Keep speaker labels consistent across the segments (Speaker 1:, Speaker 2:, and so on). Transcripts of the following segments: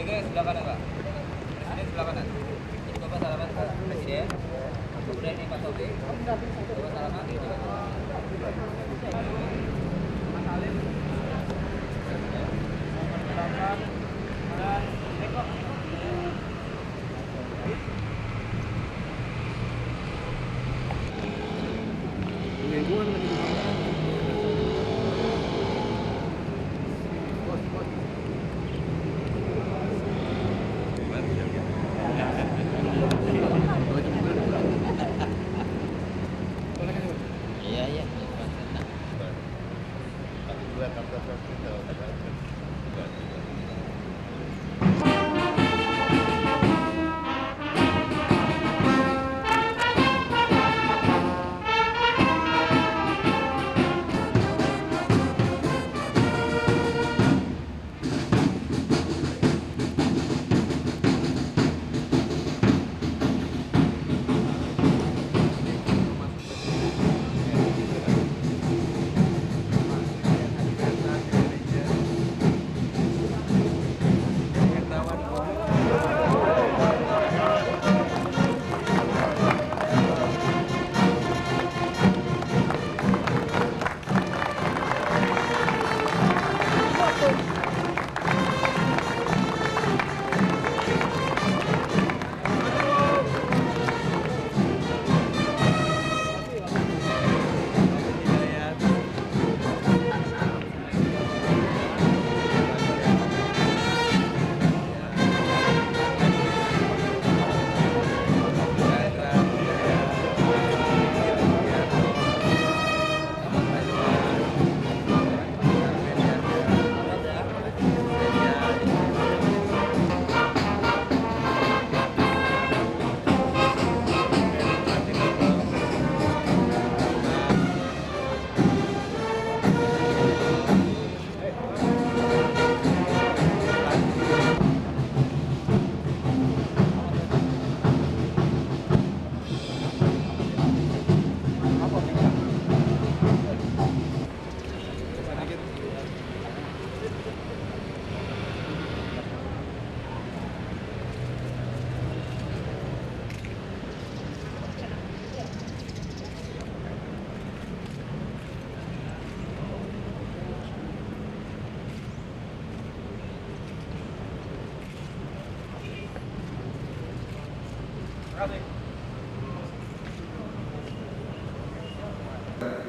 Speaker 1: Presiden sebelah kanan, Pak. Presiden sebelah kanan. Ini Bapak salaman ke Presiden. Kemudian ini Pak Taufik. Bapak salaman. Mas Alim. Dan Eko.
Speaker 2: Iya.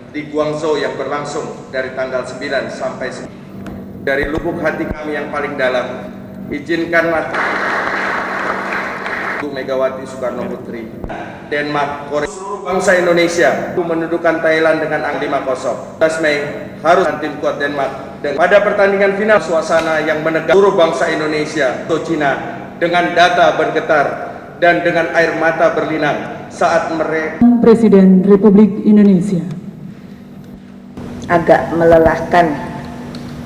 Speaker 3: Di Guangzhou yang berlangsung dari tanggal 9 sampai 10. Dari lubuk hati kami yang paling dalam, izinkanlah Bu Megawati Soekarno Putri, Denmark, Korea, seluruh bangsa Indonesia mendudukan Thailand dengan angka 5-0. 12 Mei harus tim kuat Denmark. Dan pada pertandingan final, suasana yang menegak seluruh bangsa Indonesia atau Cina dengan data bergetar dan dengan air mata berlinang saat mereka
Speaker 4: Presiden Republik Indonesia.
Speaker 5: Agak melelahkan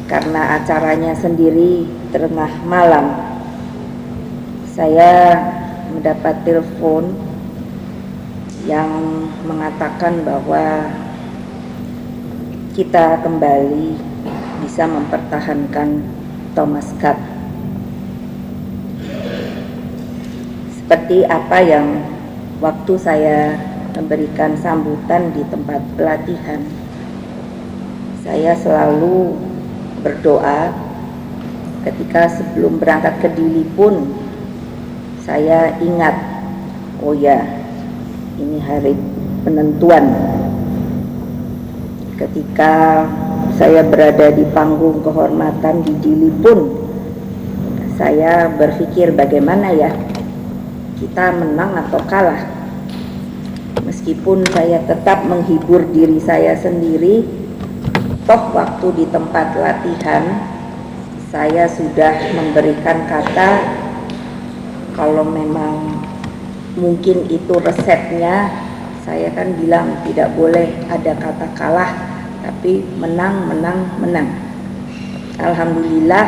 Speaker 5: karena acaranya sendiri tengah malam. Saya mendapat telepon yang mengatakan bahwa kita kembali bisa mempertahankan Thomas Cup. Seperti apa yang waktu saya memberikan sambutan di tempat pelatihan, saya selalu berdoa ketika sebelum berangkat ke Dili pun saya ingat, oh ya, ini hari penentuan. Ketika saya berada di panggung kehormatan di Dili pun saya berpikir bagaimana ya, kita menang atau kalah. Meskipun saya tetap menghibur diri saya sendiri, toh waktu di tempat latihan saya sudah memberikan kata kalau memang mungkin itu resepnya, saya kan bilang tidak boleh ada kata kalah, tapi menang. Alhamdulillah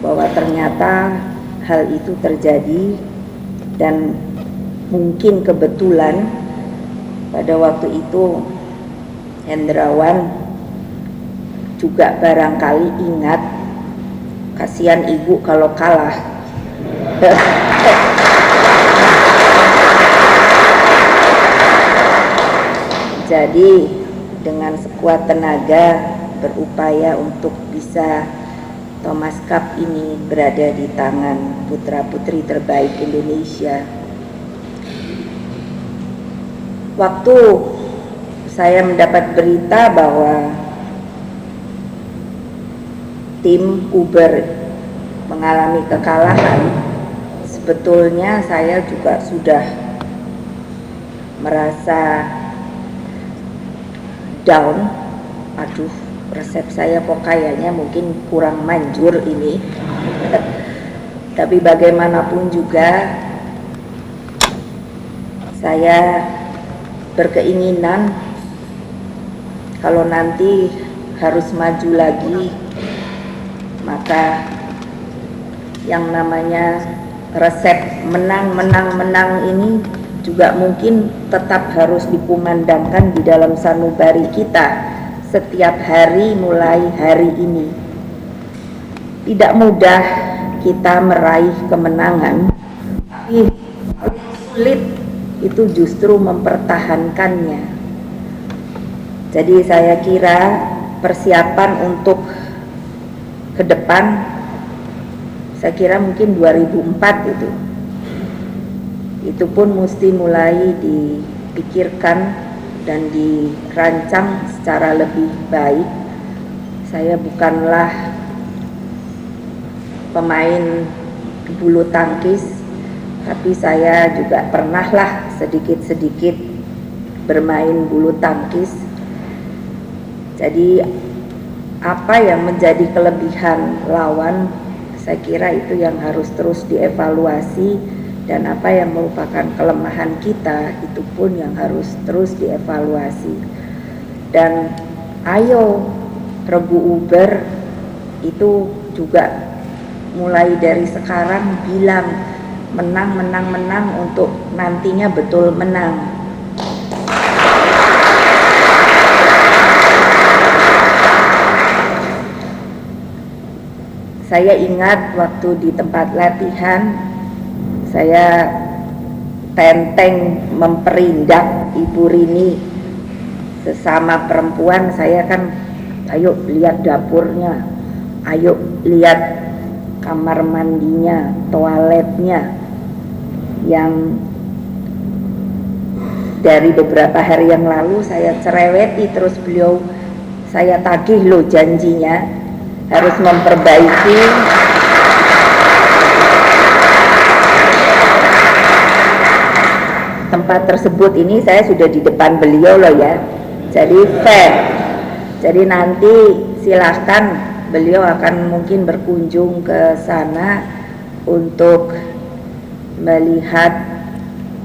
Speaker 5: bahwa ternyata hal itu terjadi, dan mungkin kebetulan pada waktu itu Hendrawan juga barangkali ingat, kasihan ibu kalau kalah. Jadi dengan sekuat tenaga berupaya untuk bisa Thomas Cup ini berada di tangan putra-putri terbaik Indonesia. Waktu saya mendapat berita bahwa tim Uber mengalami kekalahan, sebetulnya saya juga sudah merasa down. Aduh, resep saya kok kayaknya mungkin kurang manjur ini. Tapi bagaimanapun juga saya berkeinginan kalau nanti harus maju lagi, maka yang namanya resep menang ini juga mungkin tetap harus dikumandangkan di dalam sanubari kita setiap hari mulai hari ini. Tidak mudah kita meraih kemenangan, tapi paling sulit itu justru mempertahankannya. Jadi saya kira persiapan untuk ke depan, saya kira mungkin 2004 itu pun mesti mulai dipikirkan dan dirancang secara lebih baik. Saya bukanlah pemain bulu tangkis, tapi saya juga pernahlah sedikit-sedikit bermain bulu tangkis. Jadi apa yang menjadi kelebihan lawan, saya kira itu yang harus terus dievaluasi, dan apa yang merupakan kelemahan kita itu pun yang harus terus dievaluasi. Dan ayo Regu Uber itu juga mulai dari sekarang bilang menang untuk nantinya betul menang. Saya ingat waktu di tempat latihan, saya tenteng memperindak Ibu Rini. Sesama perempuan saya kan, ayo lihat dapurnya, ayo lihat kamar mandinya, toiletnya, yang dari beberapa hari yang lalu saya cereweti terus beliau. Saya tagih loh janjinya harus memperbaiki tempat tersebut. Ini saya sudah di depan beliau loh ya, jadi fair. Jadi nanti silahkan, beliau akan mungkin berkunjung ke sana untuk melihat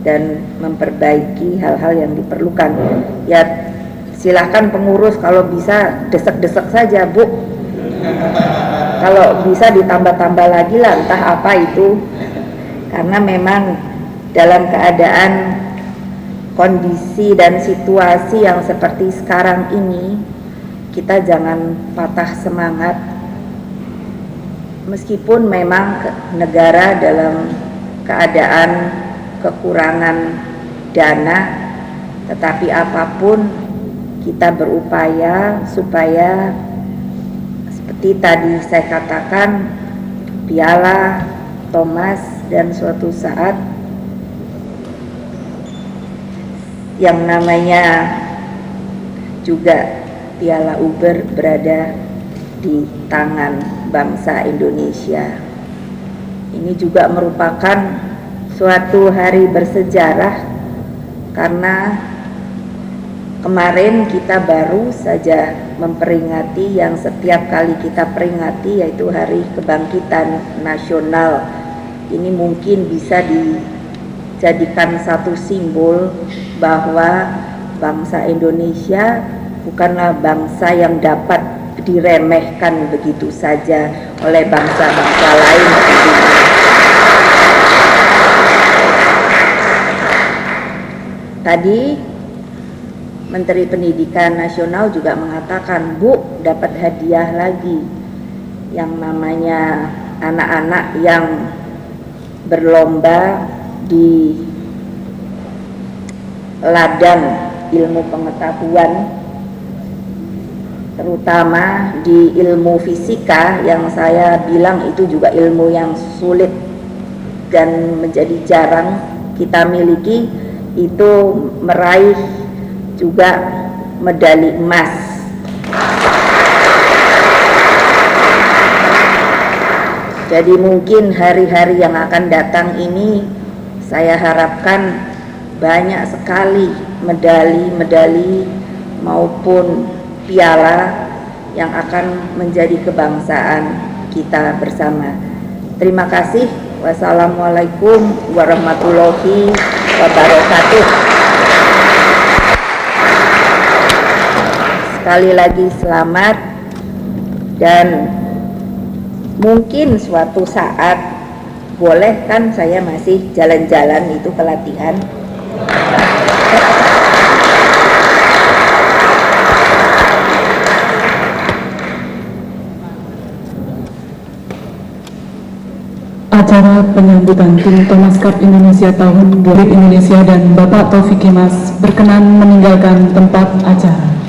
Speaker 5: dan memperbaiki hal-hal yang diperlukan. Ya silahkan pengurus kalau bisa desek-desek saja Bu, kalau bisa ditambah-tambah lagi lah entah apa itu, karena memang dalam keadaan kondisi dan situasi yang seperti sekarang ini, kita jangan patah semangat. Meskipun memang negara dalam keadaan kekurangan dana, tetapi apapun kita berupaya supaya seperti tadi saya katakan, Piala Thomas dan suatu saat yang namanya juga Piala Uber berada di tangan bangsa Indonesia. Ini juga merupakan suatu hari bersejarah, karena kemarin kita baru saja memperingati yang setiap kali kita peringati, yaitu Hari Kebangkitan Nasional. Ini mungkin bisa dijadikan satu simbol bahwa bangsa Indonesia bukanlah bangsa yang dapat diremehkan begitu saja oleh bangsa-bangsa lain di dunia. Tadi Menteri Pendidikan Nasional juga mengatakan, Bu, dapat hadiah lagi yang namanya anak-anak yang berlomba di ladang ilmu pengetahuan, terutama di ilmu fisika yang saya bilang itu juga ilmu yang sulit dan menjadi jarang kita miliki, itu meraih juga medali emas. Jadi mungkin hari-hari yang akan datang ini saya harapkan banyak sekali medali-medali maupun piala yang akan menjadi kebangsaan kita bersama. Terima kasih. Wassalamualaikum warahmatullahi wabarakatuh. Sekali lagi selamat, dan mungkin suatu saat boleh kan saya masih jalan-jalan itu ke latihan.
Speaker 4: Acara penyambutan tim Thomas Cup Indonesia tahun 2000 Indonesia dan Bapak Taufik Kemas berkenan meninggalkan tempat acara.